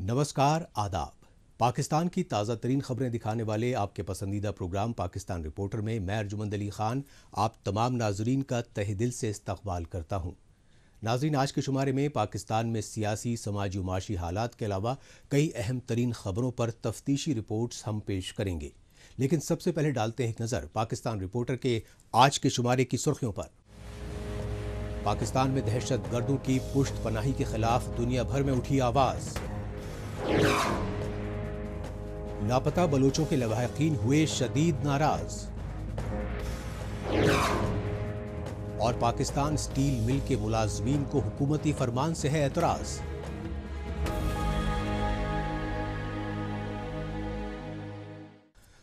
नमस्कार, आदाब। पाकिस्तान की ताज़ा तरीन खबरें दिखाने वाले आपके पसंदीदा प्रोग्राम पाकिस्तान रिपोर्टर में मैं अर्जुमंद अली खान आप तमाम नाजरीन का तहे दिल से इस्तकबाल करता हूँ। नाजरीन, आज के शुमारे में पाकिस्तान में सियासी, समाजी, माशी हालात के अलावा कई अहम तरीन खबरों पर तफ्तीशी रिपोर्ट्स हम पेश करेंगे। लेकिन सबसे पहले डालते हैं एक नज़र पाकिस्तान रिपोर्टर के आज के शुमारे की सुर्खियों पर। पाकिस्तान में दहशत गर्दों की पुश्त पनाही के खिलाफ दुनिया भर में उठी आवाज़। लापता बलोचों के लवाहिकीन हुए शदीद नाराज। और पाकिस्तान स्टील मिल के मुलाजमीन को हुकूमती फरमान से है एतराज।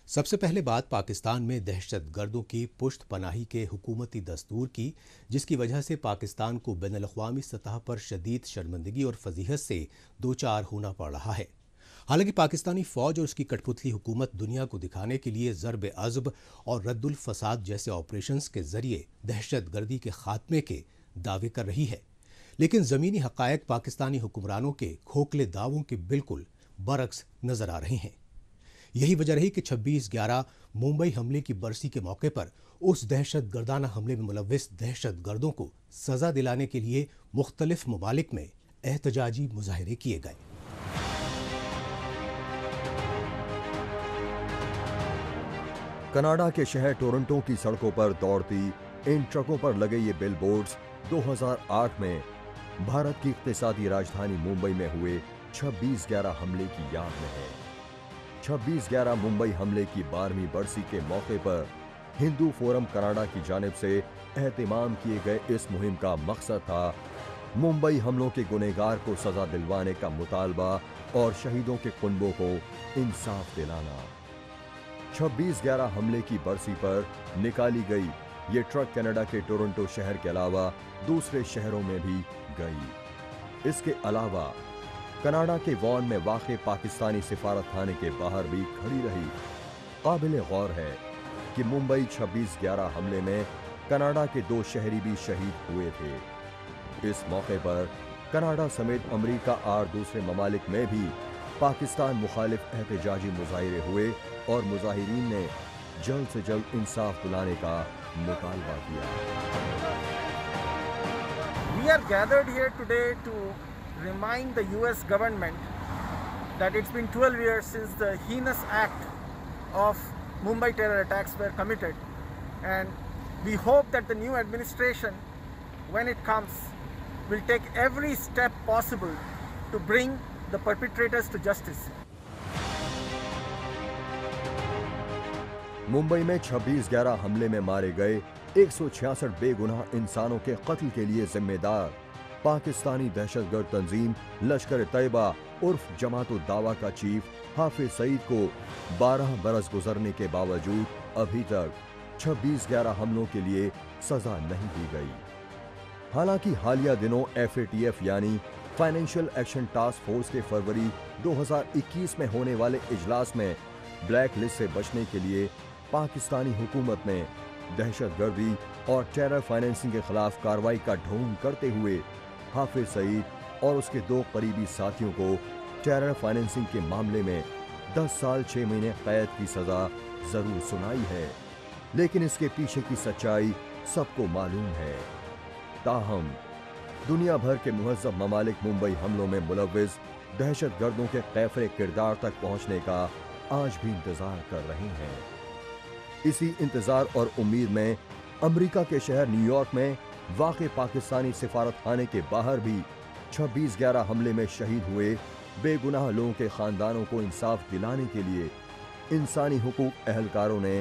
सबसे पहले बात पाकिस्तान में दहशत गर्दों की पुश्त पनाही के हुकूमती दस्तूर की, जिसकी वजह से पाकिस्तान को बैनुल-अक़वामी सतह पर शदीद शर्मिंदगी और फजीहत से दो चार होना पड़ रहा है। हालांकि पाकिस्तानी फौज और उसकी कठपुतली हुकूमत दुनिया को दिखाने के लिए ज़रब अज़ब और रद्दुल फसाद जैसे ऑपरेशंस के जरिए दहशत गर्दी के खात्मे के दावे कर रही है, लेकिन ज़मीनी हक़ायक़ पाकिस्तानी हुक्मरानों के खोखले दावों के बिल्कुल बरक्स नजर आ रहे हैं। यही वजह रही कि 26/11 मुंबई हमले की बरसी के मौके पर उस दहशत गर्दाना हमले में मुलव्विस दहशत गर्दों को सजा दिलाने के लिए मुख्तलिफ ममालिक में एहतजाजी मुजाहरे किए गए। कनाडा के शहर टोरंटो की सड़कों पर दौड़ती इन ट्रकों पर लगे ये बिल बोर्ड्स 2008 में भारत की इक़्तिसादी राजधानी मुंबई में हुए 26/11 हमले की याद में है। 26/11 मुंबई हमले की 12वीं बरसी के मौके पर हिंदू फोरम कनाडा की जानिब से एहतमाम किए गए इस मुहिम का मकसद था मुंबई हमलों के गुनहगार को सजा दिलवाने का मुतालबा और शहीदों के कुनबों को इंसाफ दिलाना। 26/11 हमले की बरसी पर निकाली गई ये ट्रक कनाडा के टोरंटो शहर के अलावा दूसरे शहरों में भी गई। इसके अलावा कनाडा के वॉन में वाक़े पाकिस्तानी सिफारत खाने के बाहर भी खड़ी रही। काबिल गौर है कि मुंबई 26/11 हमले में कनाडा के 2 शहरी भी शहीद हुए थे। इस मौके पर कनाडा समेत अमेरिका और दूसरे ममालिक में भी पाकिस्तान मुखालिफ एहतजाजी मुजाहिरे हुए और मुजाहिरीन ने जल्द से जल्द इंसाफ दिलाने का मुतालबा किया। We are gathered here today to remind the US government that it's been 12 years since the heinous act of Mumbai terror attacks were committed, and we hope that the new administration, when it comes, will take every step possible to bring the perpetrators to justice. Mumbai में 26/11 हमले में मारे गए 166 बेगुनाह इंसानों के कत्ल के लिए जिम्मेदार पाकिस्तानी दहशतगर्द तंजीम लश्कर तैयबा उर्फ जमात-उद-दावा का चीफ हाफिज सईद को 12 बरस गुजरने के बावजूद अभी तक 26/11 हमलों के लिए सजा नहीं दी गई। हालांकि हालिया दिनों FATF यानी फाइनेंशियल एक्शन टास्क फोर्स के फरवरी 2021 में होने वाले इजलास में ब्लैक लिस्ट से बचने के लिए पाकिस्तानी हुकूमत ने दहशतगर्दी और टेरर फाइनेंसिंग के खिलाफ कार्रवाई का ढोंग करते हुए हाफिज सईद और उसके 2 करीबी साथियों को टेरर फाइनेंसिंग के मामले में 10 साल 6 महीने कैद की सजा जरूर सुनाई है, लेकिन इसके पीछे की सच्चाई सबको मालूम है। ताहम दुनिया भर के मुहज़्ज़ब ममालिक मुंबई हमलों में मुलव्विस दहशतगर्दों के कैफरे किरदार तक पहुंचने का आज भी इंतजार कर रहे हैं। इसी इंतजार और उम्मीद में अमेरिका के शहर न्यूयॉर्क में वाक़े पाकिस्तानी सिफारत खाने के बाहर भी 26/11 हमले में शहीद हुए बेगुनाह लोगों के खानदानों को इंसाफ दिलाने के लिए इंसानी हुकूक अहलकारों ने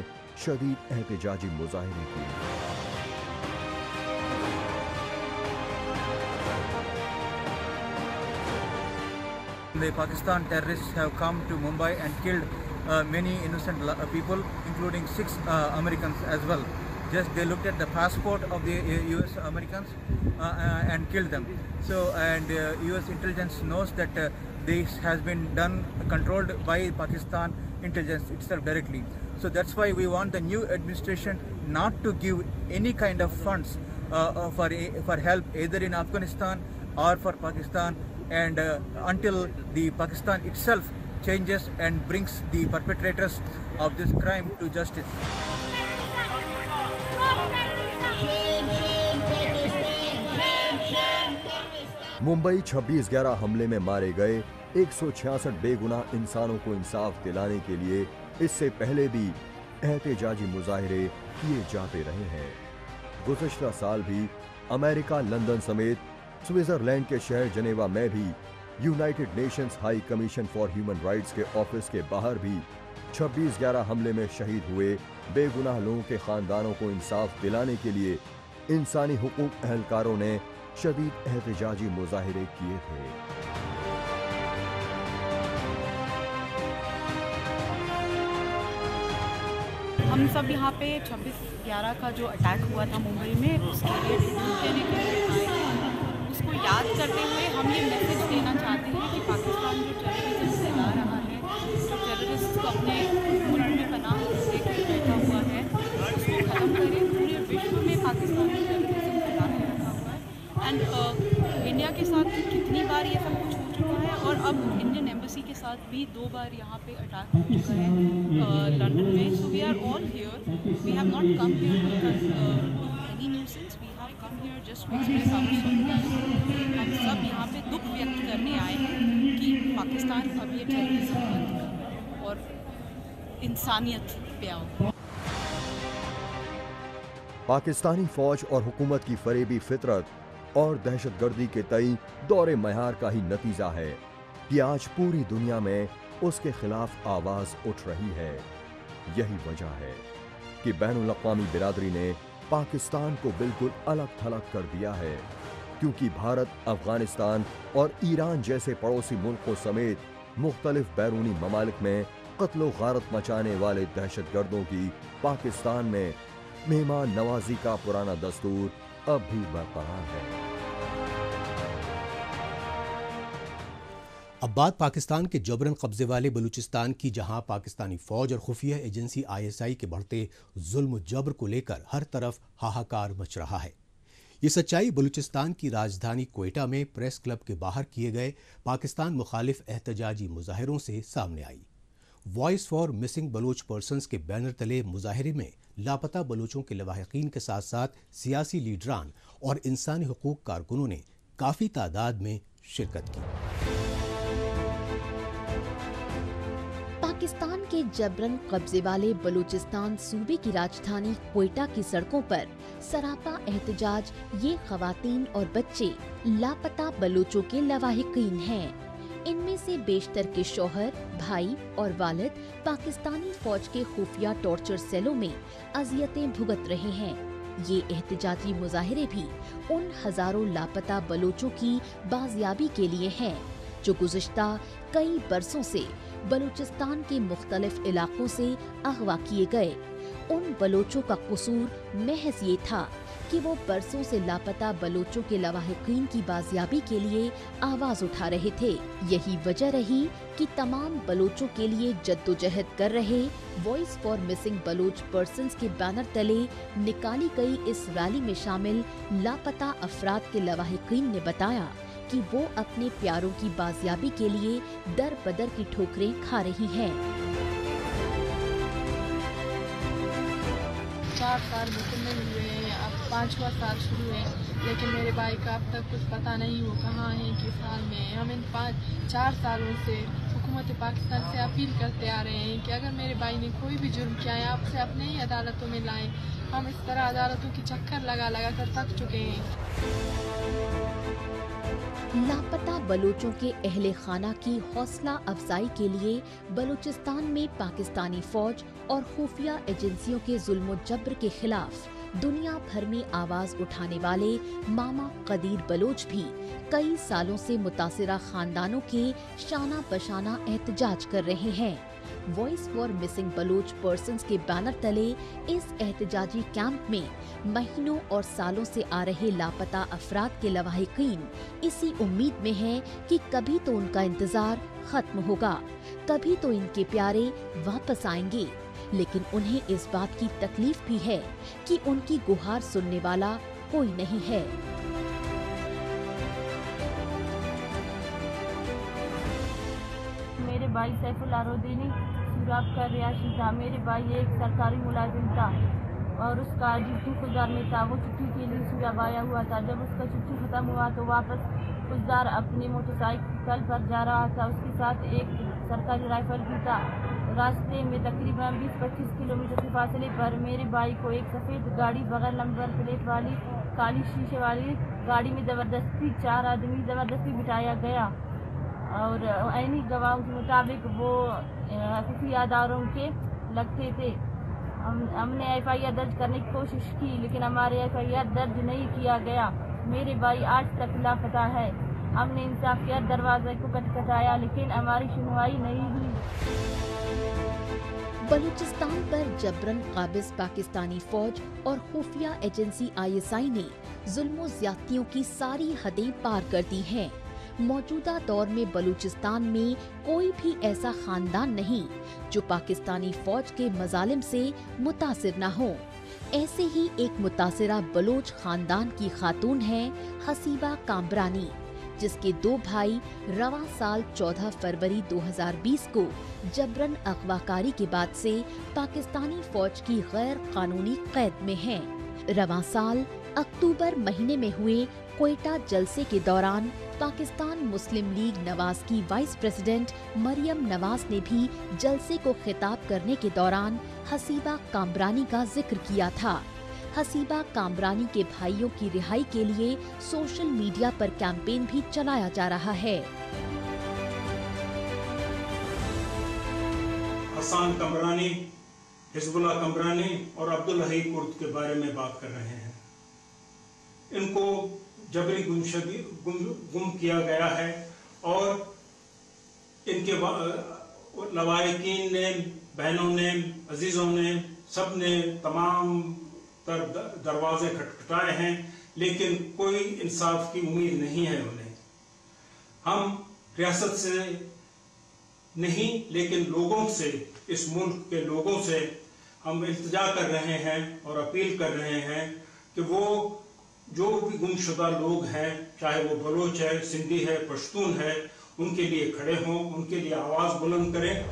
शदीद एहतजाजी मुजाहिरे किए। The Pakistan terrorists have come to Mumbai and killed many innocent people, including 6 Americans as well. Just they looked at the passport of the US Americans and killed them. So, and US intelligence knows that this has been done, controlled by Pakistan intelligence itself directly. So that's why we want the new administration not to give any kind of funds for help either in Afghanistan or for Pakistan and until the Pakistan itself changes and brings the perpetrators of this crime to justice. Mumbai 26/11 हमले में मारे गए 166 बेगुनाह इंसानों को इंसाफ दिलाने के लिए इससे पहले भी एहतजाजी मुजाहिरे किए जाते रहे हैं। गुज़श्ता साल भी अमेरिका, लंदन समेत स्विट्जरलैंड के शहर जनेवा में भी United Nations high commission for human rights के ऑफिस के बाहर भी 26/11 हमले में शहीद हुए बेगुनाह लोगों के खानदानों को इंसाफ दिलाने के लिए इंसानी हुकूक अहलकारों ने शदीद एहतजाजी मुजाहिरे किए थे। हम सब यहाँ पे 26/11 का जो अटैक हुआ था मुंबई में, उसके लिए ट्रिब्यूट देने के लिए आए थे। उसको याद करते हुए हम ये मैसेज देना चाहते हैं कि पाकिस्तान जो टेररिज्म फैला रहा है, जो टेररिस्ट को अपने मुल्क में पनाह देकर बैठा हुआ है, उसको ख़त्म करें। पूरे विश्व में पाकिस्तान में टेररिज्म फैला के रखा हुआ है। एंड इंडिया के साथ कितनी बार ये सब कुछ हो चुका है, और अब इंडियन एम्बेसी के साथ भी 2 बार यहाँ पे अटैक हो चुका है लंदन में। So we are all here, we have not come here to any nuisance, we have come here just to express our solidarity. हम सब यहाँ पे दुख व्यक्त करने आए हैं कि पाकिस्तान अब ये टेररिज्म बंद करे और इंसानियत पे आओ। पाकिस्तानी फौज और हुकूमत की फरेबी फितरत और दहशतगर्दी के तई दौरे मयार का ही नतीजा है कि आज पूरी दुनिया में उसके खिलाफ आवाज उठ रही है। यही वजह है कि बैनुल-अक़वामी बिरादरी ने पाकिस्तान को बिल्कुल अलग थलग कर दिया है, क्योंकि भारत, अफगानिस्तान और ईरान जैसे पड़ोसी मुल्कों समेत मुख्तलिफ बैरूनी ममालिक में कत्लो गारत मचाने वाले दहशतगर्दों की पाकिस्तान में मेहमान नवाजी का पुराना दस्तूर अब भी बरकरार है। अब बात पाकिस्तान के जबरन कब्जे वाले बलूचिस्तान की, जहां पाकिस्तानी फौज और खुफिया एजेंसी ISI के बढ़ते जुल्म जबर को लेकर हर तरफ हाहाकार मच रहा है। ये सच्चाई बलूचिस्तान की राजधानी क्वेटा में प्रेस क्लब के बाहर किए गए पाकिस्तान मुखालिफ एहतजाजी मुजाहिरों से सामने आई। Voice for missing Baloch persons के बैनर तले मुजाहिरे में लापता बलोचों के लवाहिकीन के साथ साथ सियासी लीडरान और इंसानी हुकूक कारकुनों ने काफ़ी तादाद में शिरकत की। पाकिस्तान के जबरन कब्जे वाले बलूचिस्तान सूबे की राजधानी क्वेटा की सड़कों पर सरापा एहतजाज ये खवातीन और बच्चे लापता बलूचों के लवाहिकीन हैं। इनमें से बेशतर के शौहर, भाई और वालिद पाकिस्तानी फौज के खुफिया टॉर्चर सेलों में अजियतें भुगत रहे हैं। ये एहतजाजी मुजाहिरे भी उन हजारों लापता बलोचों की बाजियाबी के लिए हैं जो गुज़िश्ता कई बरसों से बलूचिस्तान के मुख्तलिफ इलाकों से अगवा किए गए। उन बलोचों का कसूर महज ये था कि वो बरसों से लापता बलोचों के लवाहिकीन की बाजियाबी के लिए आवाज उठा रहे थे। यही वजह रही कि तमाम बलोचों के लिए जद्दोजहद कर रहे voice for missing Baloch persons के बैनर तले निकाली गई इस रैली में शामिल लापता अफराद के लवाहिकीन ने बताया कि वो अपने प्यारों की बाजियाबी के लिए दर बदर की ठोकरें खा रही हैं। 4 साल मुकम्मल हुए हैं, अब 5वां साल शुरू है, लेकिन मेरे भाई का अब तक कुछ पता नहीं वो कहाँ है, किस हाल में है। हम इन 4 सालों से हुकूमत पाकिस्तान से अपील करते आ रहे हैं कि अगर मेरे भाई ने कोई भी जुर्म किया है, आपसे अपने ही अदालतों में लाएं। हम इस तरह अदालतों की चक्कर लगा लगा कर थक चुके हैं। लापता बलोचों के अहले खाना की हौसला अफजाई के लिए बलूचिस्तान में पाकिस्तानी फौज और खुफिया एजेंसियों के जुल्म जबर के खिलाफ दुनिया भर में आवाज उठाने वाले मामा कदीर बलोच भी कई सालों से मुतासिरा खानदानों के शाना बशाना एहतजाज कर रहे हैं। Voice for missing Baloch persons के बैनर तले इस एहतजाजी कैंप में महीनों और सालों से आ रहे लापता अफराद के लवाहिकीन इसी उम्मीद में हैं कि कभी तो उनका इंतजार खत्म होगा, कभी तो इनके प्यारे वापस आएंगे। लेकिन उन्हें इस बात की तकलीफ भी है कि उनकी गुहार सुनने वाला कोई नहीं है। भाई सैफुल्लाह रोदीनी सूराब का रिहायशी था। मेरे भाई एक सरकारी मुलाजिम था और उसका ड्यूटी खुददार में था। वो छुट्टी के लिए सूराब आया हुआ था। जब उसका छुट्टी ख़त्म हुआ तो वापस खुददार अपनी मोटरसाइकिल पर जा रहा था। उसके साथ एक सरकारी राइफल भी था। रास्ते में तकरीबन 20-25 किलोमीटर के फासले पर मेरे भाई को एक सफ़ेद गाड़ी बगैर नंबर प्लेट वाली काली शीशे वाली गाड़ी में ज़बरदस्ती 4 आदमी ज़बरदस्ती बिठाया गया और ऐनी गवाहों के मुताबिक वो खुफिया अदारों के लगते थे। हमने FIR दर्ज करने की कोशिश की लेकिन हमारे FIR दर्ज नहीं किया गया। मेरे भाई आज तक लापता है। हमने इंसाफ के दरवाजे को खटखटाया लेकिन हमारी सुनवाई नहीं हुई। बलूचिस्तान पर जबरन काबिज पाकिस्तानी फौज और खुफिया एजेंसी ISI ने जुल्म ज्यादतियों की सारी हदें पार कर दी हैं। मौजूदा दौर में बलूचिस्तान में कोई भी ऐसा खानदान नहीं जो पाकिस्तानी फौज के मजालिम से मुतासिर न हो। ऐसे ही एक मुतासिरा बलोच खानदान की खातून है हसीबा कामरानी, जिसके 2 भाई रवां साल 14 फरवरी 2020 को जबरन अगवाकारी के बाद से पाकिस्तानी फौज की गैर कानूनी कैद में हैं। रवां साल अक्टूबर महीने में हुए क्वेटा जलसे के दौरान पाकिस्तान मुस्लिम लीग नवाज की वाइस प्रेसिडेंट मरियम नवाज ने भी जलसे को खिताब करने के दौरान हसीबा कामरानी का जिक्र किया था। हसीबा कामरानी के भाइयों की रिहाई के लिए सोशल मीडिया पर कैंपेन भी चलाया जा रहा है। हसन कामरानी, हिजबुल्लाह कामरानी और अब्दुल हई कुर्द के बारे में बात कर रहे हैं। इनको जबरी गुम किया गया है और इनके लवाहिकीन ने, बहनों ने, अजीजों ने, सब ने तमाम दरवाजे खटखटाए हैं लेकिन कोई इंसाफ की उम्मीद नहीं है उन्हें। हम रियासत से नहीं लेकिन लोगों से, इस मुल्क के लोगों से हम इल्तिजा कर रहे हैं और अपील कर रहे हैं कि वो जो भी गुमशुदा लोग हैं, चाहे वो बलोच है, सिंधी है, पश्तून है, उनके लिए खड़े हों, उनके लिए आवाज बुलंद करें।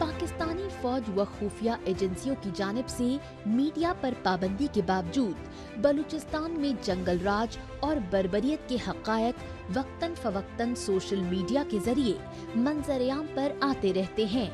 पाकिस्तानी फौज व खुफिया एजेंसियों की जानिब से मीडिया पर पाबंदी के बावजूद बलूचिस्तान में जंगल राज और बर्बरियत के हक़ायक़ वक्तन फवक्तन सोशल मीडिया के जरिए मंजर-ए-आम पर आते रहते हैं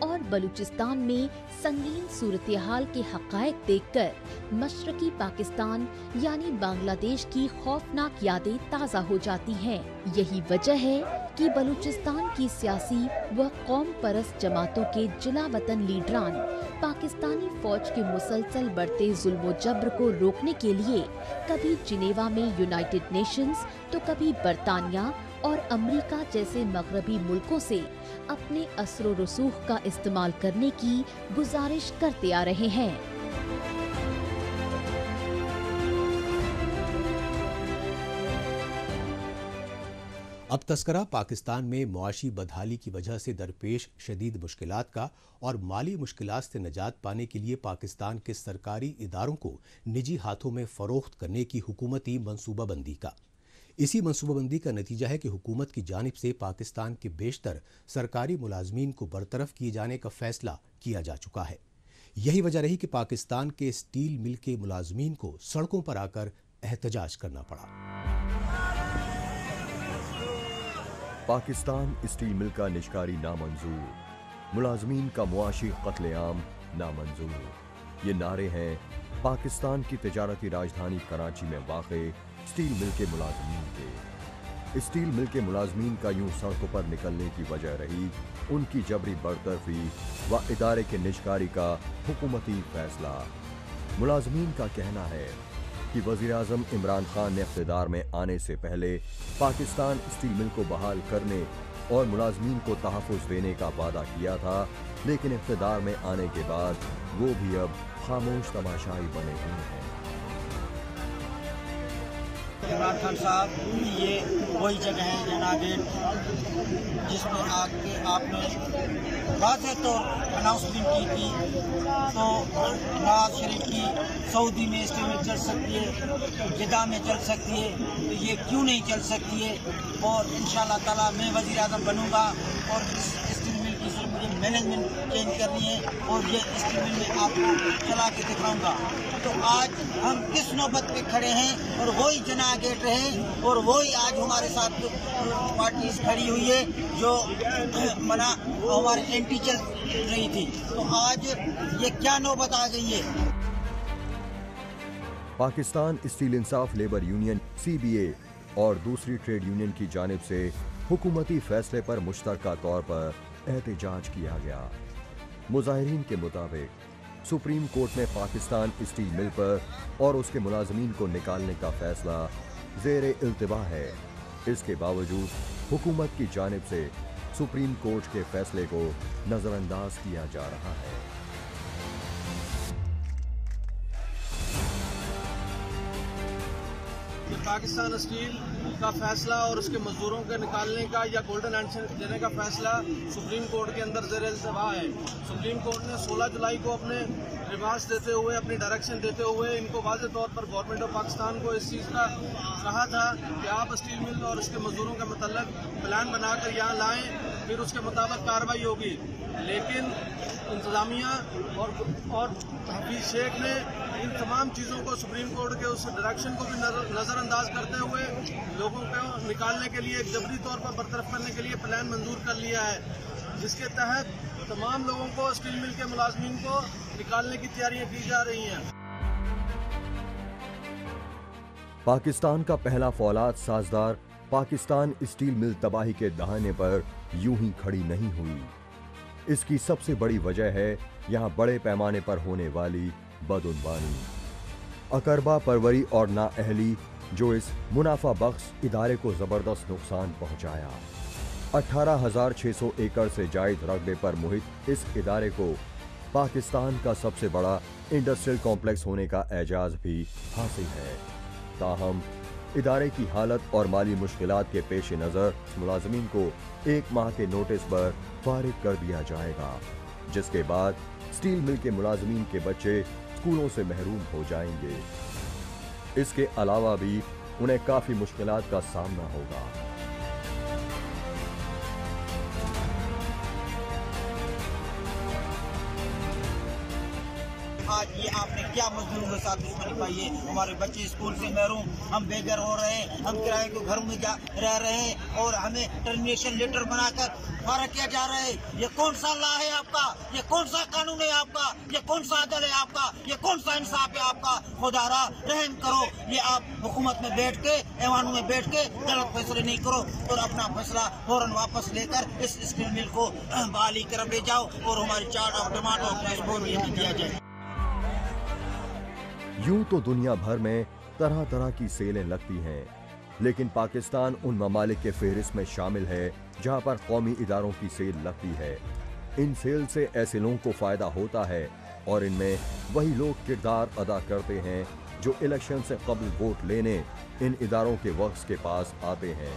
और बलूचिस्तान में संगीन सूरत-ए-हाल के हक़ायक़ देखकर मशरकी पाकिस्तान यानी बांग्लादेश की खौफनाक यादें ताज़ा हो जाती हैं। यही वजह है कि बलूचिस्तान की सियासी व कौम परस्त जमातों के जिला वतन लीडरान पाकिस्तानी फौज के मुसलसल बढ़ते जुल्म जबर को रोकने के लिए कभी जिनेवा में यूनाइटेड नेशंस तो कभी बरतानिया और अमेरिका जैसे मगरबी मुल्कों से अपने असर रसूख का इस्तेमाल करने की गुजारिश करते आ रहे हैं। अब तस्करा पाकिस्तान में मुआशी बदहाली की वजह से दरपेश शदीद मुश्किलात का और माली मुश्किलात से निजात पाने के लिए पाकिस्तान के सरकारी इदारों को निजी हाथों में फरोख्त करने की हुकूमती मनसूबाबंदी का। इसी मनसूबाबंदी का नतीजा है कि हुकूमत की जानिब से पाकिस्तान के बेशतर सरकारी मुलाजमीन को बरतरफ किए जाने का फैसला किया जा चुका है। यही वजह रही कि पाकिस्तान के स्टील मिल के मुलाजमीन को सड़कों पर आकर एहतजाज करना पड़ा। पाकिस्तान स्टील मिल का निष्कारी नामंजूर, मुलाजमीन का मुआशी कत्लेआम नामंजूर। ये नारे हैं पाकिस्तान की तिजारती राजधानी कराची में वाक़े स्टील मिल के मुलाजमीन के। स्टील मिल के मुलाजमीन का यूं सड़कों पर निकलने की वजह रही उनकी जबरी बरतरफी व इदारे के निष्कारी का हुकूमती फैसला। मुलाजमीन का कहना है कि वज़ीर-ए-आज़म इमरान खान ने इक़्तिदार में आने से पहले पाकिस्तान स्टील मिल को बहाल करने और मुलाजमीन को तहफ़्फ़ुज़ देने का वादा किया था, लेकिन इक़्तिदार में आने के बाद वो भी अब खामोश तमाशाई बने हुए हैं। इमरान खान साहब ये वही जगह है जना गेट, जिसमें आके आपने वाज़ेह तौर अनाउंसमेंट की थी। तो नवाज शरीफ की सऊदी में स्टील मिल चल सकती है, जिद्दा में चल सकती है, तो ये क्यों नहीं चल सकती है? और इंशाअल्लाह ताला मैं वज़ीर आज़म बनूँगा और इस स्टील मिल की सिर्फ मुझे मैनेजमेंट चेंज करनी है और ये स्टील मिल में आपको चला के दिखाऊँगा। तो आज हम किस नौबत पे खड़े हैं और वही जना गेट रहे और वही आज हमारे साथ पार्टीज खड़ी हुई है जो मना हमारे एंटी चल रही थी। तो आज ये क्या नौबत आ गई है? पाकिस्तान स्टील इंसाफ लेबर यूनियन CBA और दूसरी ट्रेड यूनियन की जानिब से हुकूमती फैसले पर मुश्तरका तौर पर एहतजाज किया गया। मुजाहिरीन के मुताबिक सुप्रीम कोर्ट में पाकिस्तान स्टील मिल पर और उसके मुलाजमीन को निकालने का फैसला ज़ेरे इल्तिवा है। इसके बावजूद हुकूमत की जानिब से सुप्रीम कोर्ट के फैसले को नजरअंदाज किया जा रहा है। पाकिस्तान स्टील का फैसला और उसके मजदूरों के निकालने का या गोल्डन हैंडशेक देने का फैसला सुप्रीम कोर्ट के अंदर ज़ेर इल्तिवा है। सुप्रीम कोर्ट ने 16 जुलाई को अपने रिमार्क्स देते हुए, अपनी डायरेक्शन देते हुए इनको वाज़ेह तौर पर गवर्नमेंट ऑफ पाकिस्तान को इस चीज़ का कहा था कि आप स्टील मिल और इसके मजदूरों के मतलब प्लान बनाकर यहाँ लाएँ, फिर उसके मुताबिक कार्रवाई होगी। लेकिन इंतज़ामिया और हफीज शेख ने इन तमाम चीज़ों को, सुप्रीम कोर्ट के उस डायरेक्शन को भी नज़रअंदाज करते हुए लोगों को निकालने के लिए, जबरी तौर पर बरतरफ करने के लिए प्लान मंजूर कर लिया है, जिसके तहत तमाम लोगों को, स्टील मिल के मुलाजमीन को निकालने की तैयारियां की जा रही हैं। पाकिस्तान का पहला फौलाद साजदार पाकिस्तान स्टील मिल तबाही के दहाने पर यूं ही खड़ी नहीं हुई। इसकी सबसे बड़ी वजह है यहाँ बड़े पैमाने पर होने वाली बदउनवानी, अकरबा परवरी और नाअहली जो इस मुनाफा बख्श इदारे को जबरदस्त नुकसान पहुंचाया। 18,600 एकड़ से जायद रकबे पर मुहित इस इदारे को पाकिस्तान का सबसे बड़ा इंडस्ट्रियल कॉम्प्लेक्स होने का एजाज भी हासिल है। ताहम इदारे की हालत और माली मुश्किलात के पेश नज़र मुलाजमीन को 1 माह के नोटिस पर फारिग कर दिया जाएगा, जिसके बाद स्टील मिल के मुलाजमीन के बच्चे स्कूलों से महरूम हो जाएंगे। इसके अलावा भी उन्हें काफ़ी मुश्किलात का सामना होगा। आज ये आपने क्या मजदूरों के साथ दुश्मनी पाई है? हमारे बच्चे स्कूल से महरूम, हम बेघर हो रहे हैं, हम किराए के घर में रह रहे हैं और हमें टर्मिनेशन लेटर बनाकर फारिग किया जा रहा है। ये कौन सा लॉ है आपका? ये कौन सा कानून है आपका? ये कौन सा अदल है आपका? ये कौन सा इंसाफ है आपका? खुदारा रहम करो। ये आप हुकूमत में बैठ के, ऐवानों में बैठ के गलत फैसले नहीं करो और अपना फैसला फौरन वापस लेकर इस स्टील मिल को बहाली की तरफ ले जाओ और हमारी चार्ट ऑफ डिमांड और डैशबोर्ड भी दिया जाए। यूं तो दुनिया भर में तरह तरह की सेलें लगती हैं, लेकिन पाकिस्तान उन ममालिक के फहरिस्त में शामिल है जहां पर कौमी इदारों की सेल लगती है। इन सेल से ऐसे लोगों को फायदा होता है और इनमें वही लोग किरदार अदा करते हैं जो इलेक्शन से कबल वोट लेने इन इदारों के वक्स के पास आते हैं।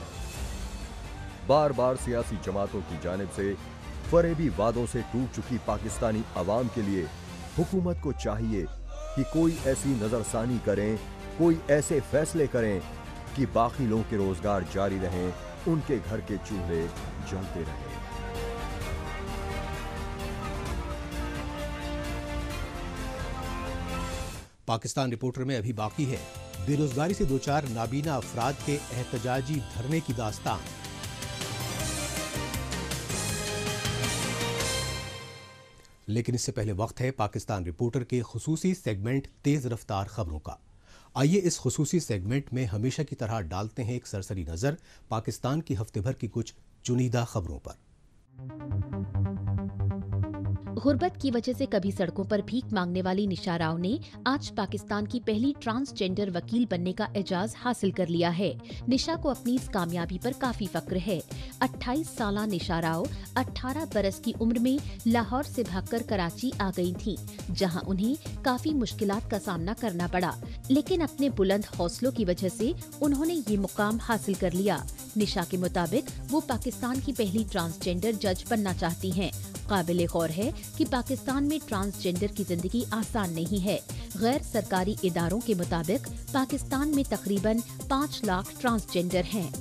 बार बार सियासी जमातों की जानिब से फरेबी वादों से टूट चुकी पाकिस्तानी अवाम के लिए हुकूमत को चाहिए कि कोई ऐसी नजरसानी करें, कोई ऐसे फैसले करें कि बाकी लोगों के रोजगार जारी रहें, उनके घर के चूल्हे जलते रहें। पाकिस्तान रिपोर्टर में अभी बाकी है बेरोजगारी से 2-4 नाबीना अफराद के एहतजाजी धरने की दास्तान। लेकिन इससे पहले वक्त है पाकिस्तान रिपोर्टर के खुसूसी सेगमेंट तेज रफ्तार खबरों का। आइए इस खुसूसी सेगमेंट में हमेशा की तरह डालते हैं एक सरसरी नजर पाकिस्तान की हफ्ते भर की कुछ चुनिंदा खबरों पर। गुर्बत की वजह से कभी सड़कों पर भीख मांगने वाली निशा राव ने आज पाकिस्तान की पहली ट्रांसजेंडर वकील बनने का एजाज हासिल कर लिया है। निशा को अपनी इस कामयाबी पर काफी फक्र है। 28 साला निशा राव 18 बरस की उम्र में लाहौर से भागकर कराची आ गई थीं, जहां उन्हें काफी मुश्किलात का सामना करना पड़ा, लेकिन अपने बुलंद हौसलों की वजह से उन्होंने ये मुकाम हासिल कर लिया। निशा के मुताबिक वो पाकिस्तान की पहली ट्रांसजेंडर जज बनना चाहती हैं। काबिले गौर है कि पाकिस्तान में ट्रांसजेंडर की जिंदगी आसान नहीं है। गैर सरकारी इदारों के मुताबिक पाकिस्तान में तकरीबन 5 लाख ट्रांसजेंडर हैं।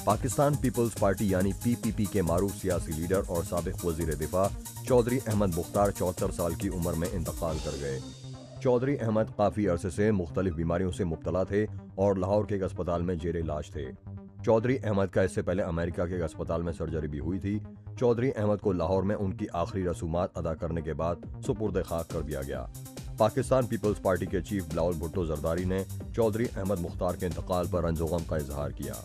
पाकिस्तान पीपल्स पार्टी यानी पीपीपी के मारूफ सियासी लीडर और साबिक वजीर दिफा चौधरी अहमद मुख्तार 74 साल की उम्र में इंतकाल कर गए। चौधरी अहमद काफी अरसे से मुख्तलिफ बीमारियों से मुब्तला थे और लाहौर के एक अस्पताल में जेर इलाज थे। चौधरी अहमद का इससे पहले अमेरिका के एक अस्पताल में सर्जरी भी हुई थी। चौधरी अहमद को लाहौर में उनकी आखिरी रसूमात अदा करने के बाद सुपुर्द खाक कर दिया गया। पाकिस्तान पीपल्स पार्टी के चीफ बिलावल भुट्टो जरदारी ने चौधरी अहमद मुख्तार के इंतकाल पर रंजो गम का इजहार किया।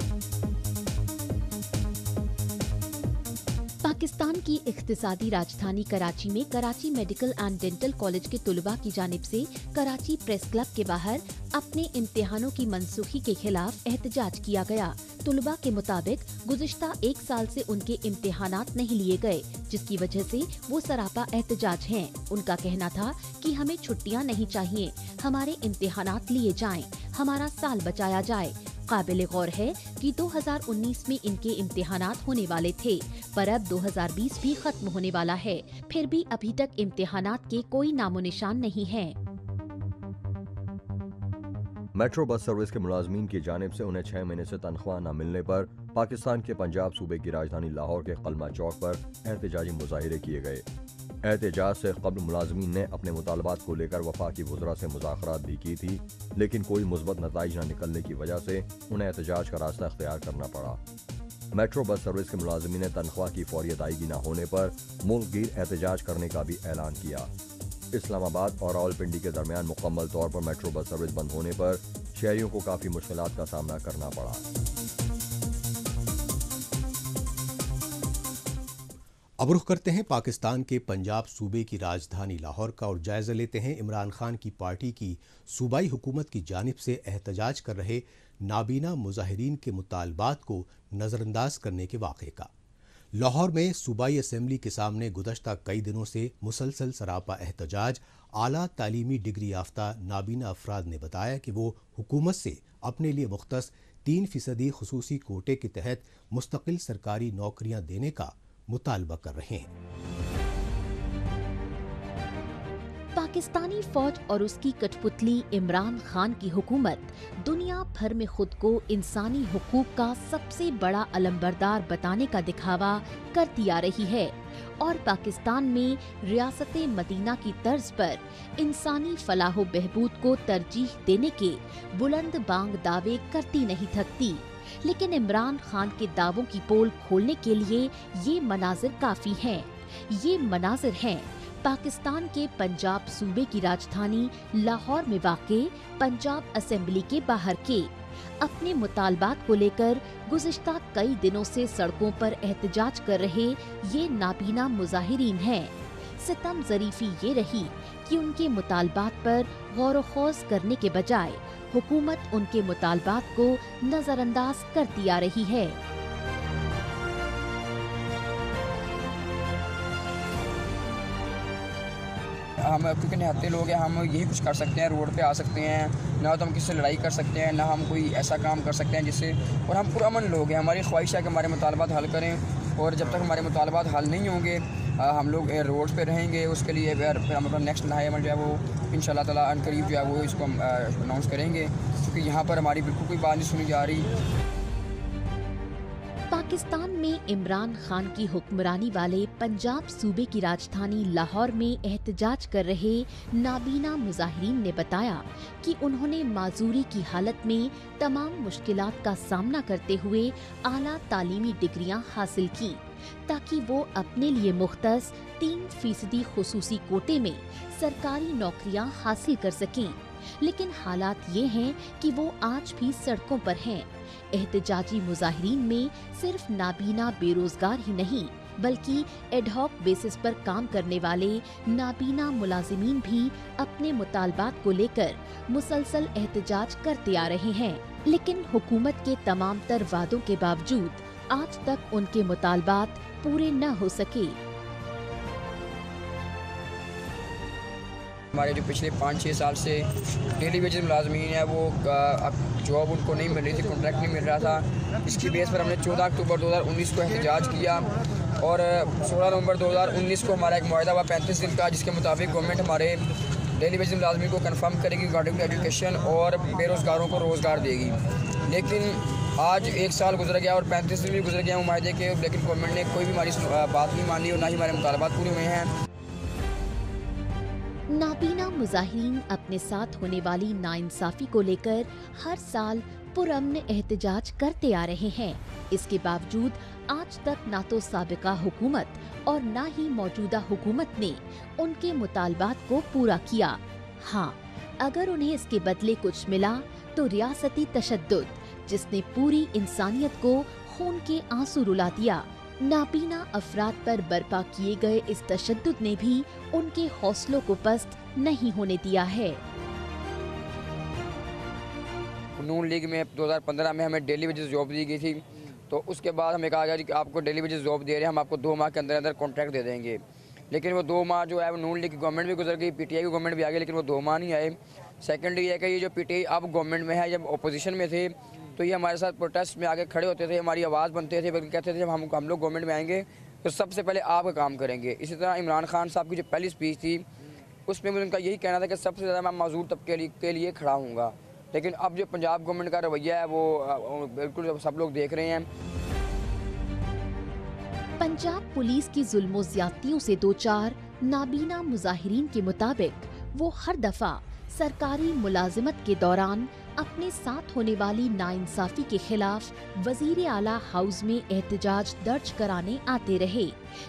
पाकिस्तान की इख्तिसादी राजधानी कराची में Karachi medical and dental college के तुलबा की जानिब से कराची प्रेस क्लब के बाहर अपने इम्तिहानों की मनसूखी के खिलाफ एहतजाज किया गया। तुलबा के मुताबिक गुज़िश्ता 1 साल से उनके इम्तिहानात नहीं लिए गए, जिसकी वजह से वो सरापा एहतजाज हैं। उनका कहना था कि हमें छुट्टियां नहीं चाहिए, हमारे इम्तिहानात लिए जाएं, हमारा साल बचाया जाए। काबिले गौर है कि 2019 में इनके इम्तिहानात होने वाले थे, पर अब 2020 भी खत्म होने वाला है, फिर भी अभी तक इम्तिहानात के कोई नामो निशान नहीं है। मेट्रो बस सर्विस के मुलाजमीन की जानिब से उन्हें 6 महीने से तनख्वाह न मिलने पर पाकिस्तान के पंजाब सूबे की राजधानी लाहौर के कलमा चौक पर एहतजाजी मुजाहिरे किए गए। एहतजाज से कबल मुलाजमीन ने अपने मुतालबात को लेकर वफाकी वज़रा से मुज़ाकरात भी की थी, लेकिन कोई मुस्बत नताइज न निकलने की वजह से उन्हें एहतजाज का रास्ता इख्तियार करना पड़ा। मेट्रो बस सर्विस के मुलाजमीन ने तनख्वाह की फौरी अदायगी न होने पर मुल्क गिर एहतजाज करने का भी ऐलान किया। इस्लामाबाद और रावलपिंडी के दरमियान मुकम्मल तौर पर मेट्रो बस सर्विस बंद होने पर शहरियों को काफ़ी मुश्किलात का सामना करना पड़ा। अब रुख करते हैं पाकिस्तान के पंजाब सूबे की राजधानी लाहौर का और जायजा लेते हैं इमरान खान की पार्टी की सूबाई हुकूमत की जानिब से एहतजाज कर रहे नाबीना मुजाहिरीन के मुतालबात को नज़रअंदाज करने के वाक़े का। लाहौर में सूबाई असेंबली के सामने गुज़श्ता कई दिनों से मुसलसल सरापा एहतजाज आला तालीमी डिग्री याफ्ता नाबीना अफराद ने बताया कि वो हुकूमत से अपने लिए मुख्तस 3% खुसूसी कोटे के तहत मुस्तकिल सरकारी नौकरियां देने का मुतालबा कर रहे हैं। पाकिस्तानी फौज और उसकी कठपुतली इमरान खान की हुकूमत दुनिया भर में खुद को इंसानी हुकूक का सबसे बड़ा अलंबरदार बताने का दिखावा करती आ रही है और पाकिस्तान में रियासत मदीना की तर्ज पर इंसानी फलाह बहबूद को तरजीह देने के बुलंद बांग दावे करती नहीं थकती। लेकिन इमरान खान के दावों की पोल खोलने के लिए ये मनाजिर काफी हैं। ये मनाजिर हैं पाकिस्तान के पंजाब सूबे की राजधानी लाहौर में वाक़े पंजाब असेंबली के बाहर के। अपने मुतालबात को लेकर गुज़िश्ता कई दिनों से सड़कों पर एहतजाज कर रहे ये नाबीना मुजाहिरीन हैं। सितम ज़रीफ़ी ये रही कि उनके मुतालबात पर गौर ख़ौज़ करने के बजाय हुकूमत उनके मुतालबात को नज़रअंदाज करती आ रही है। हम क्योंकि निहत्ते लोग हैं, हम यही कुछ कर सकते हैं, रोड पे आ सकते हैं, ना तो हम किसी से लड़ाई कर सकते हैं, ना हम कोई ऐसा काम कर सकते हैं जिससे, और हम पुरअमन लोग हैं। हमारी ख्वाहिश है कि हमारे मुतालबात हल करें और जब तक हमारे मुतालबात हल नहीं होंगे हम लोग रोड पे रहेंगे। उसके लिए फिर हम अपना नेक्स्ट नहायमन जो है वो इंशाल्लाह ताला अनकरीब जो है वो इसको हम अनाउंस करेंगे, क्योंकि यहाँ पर हमारी बिल्कुल कोई बात नहीं सुनी जा रही। पाकिस्तान में इमरान खान की हुक्मरानी वाले पंजाब सूबे की राजधानी लाहौर में एहतजाज कर रहे नाबीना मुजाहिरीन ने बताया कि उन्होंने माजूरी की हालत में तमाम मुश्किलात का सामना करते हुए आला तालीमी डिग्रियां हासिल की ताकि वो अपने लिए मुख्तस 3% खुसूसी कोटे में सरकारी नौकरियां हासिल कर सकें। लेकिन हालात ये हैं कि वो आज भी सड़कों पर हैं। एहतजाजी मुजाहिरीन में सिर्फ नाबीना बेरोजगार ही नहीं बल्कि एडहॉक बेसिस पर काम करने वाले नाबीना मुलाजिमीन भी अपने मुतालबात को लेकर मुसलसल एहतजाज करते आ रहे हैं। लेकिन हुकूमत के तमाम तर वादों के बावजूद आज तक उनके मुतालबात पूरे न हो सके। हमारे जो पिछले 5-6 साल से डेली वेजेस मुलाजमीन है वो अब जॉब उनको नहीं मिल रही थी, कॉन्ट्रैक्ट नहीं मिल रहा था। इसकी बेस पर हमने 14 अक्टूबर 2019 को एहतजाज किया और 16 नवंबर 2019 को हमारा एक मुआहदा हुआ 35 दिन का, जिसके मुताबिक गवर्नमेंट हमारे डेली वेजेस मुलाजमीन को कन्फर्म करेगी रिगार्डिंग टू एजुकेशन और बेरोज़गारों को रोज़गार देगी। लेकिन आज 1 साल गुजर गया और 35 दिन भी गुजर गया मुआहदे के, लेकिन गवर्नमेंट ने कोई भी हमारी बात नहीं मानी और ना ही हमारे मुतालबात पूरे हुए हैं। नाबीना मुजाहिरीन अपने साथ होने वाली नाइंसाफी को लेकर हर साल पुरअमन एहतजाज करते आ रहे हैं। इसके बावजूद आज तक ना तो साबिका हुकूमत और ना ही मौजूदा हुकूमत ने उनके मुतालबात को पूरा किया। हाँ, अगर उन्हें इसके बदले कुछ मिला तो रियासती तशद्दुद, जिसने पूरी इंसानियत को खून के आंसू रुला दिया। नाबीना अफराद पर बर्पा किए गए इस तशद्दुद ने भी उनके हौसलों को पस्त नहीं होने दिया है। नून लीग में 2015 में हमें डेली वेजेस जॉब दी गई थी, तो उसके बाद हमें कहा गया कि आपको डेली वेजेस जॉब दे रहे हैं, हम आपको 2 माह के अंदर अंदर कॉन्ट्रैक्ट दे देंगे। लेकिन वो 2 माह जो है वो नून लीग की गवर्नमेंट भी गुजर गई, पीटीआई की गवर्नमेंट भी आ गई, लेकिन वो 2 माह नहीं आए। सेकेंडरी है कि ये जो पीटीआई अब गवर्नमेंट में है, जब अपोजिशन में थे तो ये हमारे साथ प्रोटेस्ट में आगे खड़े होते थे, हमारी आवाज़ बनते थे, बल्कि कहते थे जब हम लोग गवर्नमेंट में आएंगे तो सबसे पहले आपका काम करेंगे। इसी तरह इमरान खान साहब की जो पहली स्पीच थी उसमें मुझे उनका यही कहना था कि सबसे ज़्यादा मैं मजदूर तबके के लिए खड़ा हूँगा। लेकिन अब जो पंजाब गवर्नमेंट का रवैया है वो बिल्कुल सब लोग देख रहे हैं। पंजाब पुलिस की जुल्मों ज्यादतियों से दो चार नाबीना मुजाहिरीन के मुताबिक वो हर दफा सरकारी मुलाजिमत के दौरान अपने साथ होने वाली नाइंसाफी के खिलाफ वजीर आला हाउस में एहतजाज दर्ज कराने आते रहे,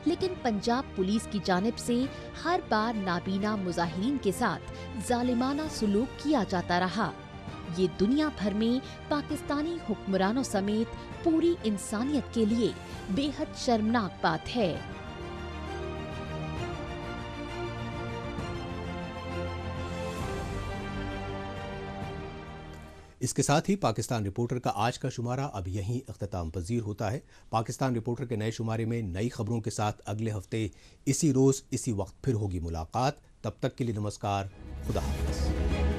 लेकिन पंजाब पुलिस की जानिब से हर बार नाबीना मुजाहिरीन के साथ जालिमाना सुलूक किया जाता रहा। ये दुनिया भर में पाकिस्तानी हुक्मरानों समेत पूरी इंसानियत के लिए बेहद शर्मनाक बात है। इसके साथ ही पाकिस्तान रिपोर्टर का आज का शुमारा अब यहीं इख्तिताम पजीर होता है। पाकिस्तान रिपोर्टर के नए शुमारे में नई खबरों के साथ अगले हफ्ते इसी रोज इसी वक्त फिर होगी मुलाकात। तब तक के लिए नमस्कार, खुदा हाफिज़।